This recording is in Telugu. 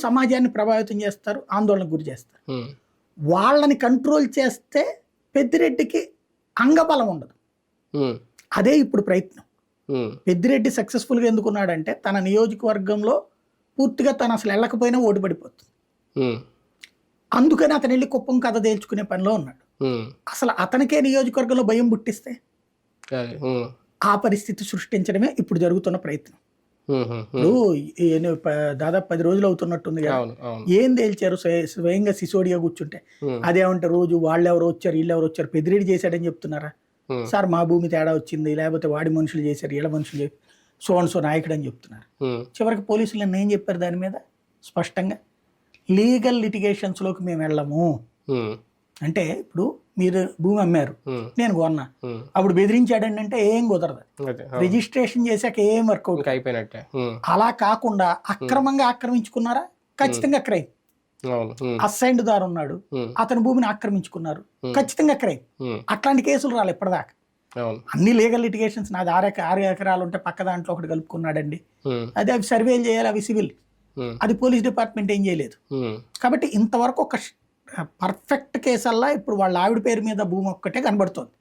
సమాజాన్ని ప్రభావితం చేస్తారు, ఆందోళనకు గురి చేస్తారు. వాళ్ళని కంట్రోల్ చేస్తే పెద్దిరెడ్డికి అంగబలం ఉండదు. అదే ఇప్పుడు ప్రయత్నం. పెద్దిరెడ్డి సక్సెస్ఫుల్గా ఎందుకున్నాడంటే తన నియోజకవర్గంలో పూర్తిగా తను అసలు వెళ్ళకపోయినా ఓటు పడిపోతుంది. అందుకని అతను వెళ్ళి కుప్పం కథ తేల్చుకునే పనిలో ఉన్నాడు. అసలు అతనికే నియోజకవర్గంలో భయం పుట్టిస్తే ఆ పరిస్థితి సృష్టించడమే ఇప్పుడు జరుగుతున్న ప్రయత్నం. ఇప్పుడు దాదాపు 10 రోజులు అవుతున్నట్టుంది కదా, ఏం తేల్చారు? స్వయంగా సిసోడియా కూర్చుంటే అదేమంటే రోజు వాళ్ళెవరు వచ్చారు, వీళ్ళెవరు వచ్చారు, పెద్దిరెడ్డి చేశాడని చెప్తున్నారా? సార్ మా భూమి తేడా వచ్చింది, లేకపోతే వాడి మనుషులు చేశారు, వీళ్ళ మనుషులు చేశారు, సో నాయకుడు అని చెప్తున్నారు. చివరికి పోలీసులు నిన్న ఏం చెప్పారు దాని మీద స్పష్టంగా? లీగల్ లిటిగేషన్స్లోకి మేము వెళ్ళము అంటే, ఇప్పుడు మీరు భూమి అమ్మారు, నేను కొన్నా, అప్పుడు బెదిరించాడండి అంటే ఏం కుదరదు. రిజిస్ట్రేషన్ చేశాక ఏం వర్కౌట్ అయిపోయినట్టే. అలా కాకుండా అక్రమంగా ఆక్రమించుకున్నారా, ఖచ్చితంగా క్రైమ్. అసైన్డ్ దారు ఉన్నాడు, అతని భూమిని ఆక్రమించుకున్నారు, ఖచ్చితంగా క్రైమ్. అట్లాంటి కేసులు రాలి ఇప్పటిదాకా. అన్ని లీగల్ లిటిగేషన్స్, నాది 6 ఎకరాలు ఉంటే పక్క దాంట్లో ఒకటి కలుపుకున్నాడండి, అదే అవి సర్వేలు చేయాలి, అవి సివిల్, అది పోలీస్ డిపార్ట్మెంట్ ఏం చేయలేదు. కాబట్టి ఇంతవరకు ఒక పర్ఫెక్ట్ కేసల్లా ఇప్పుడు వాళ్ళ ఆవిడ పేరు మీద భూమి ఒక్కటే కనబడుతోంది.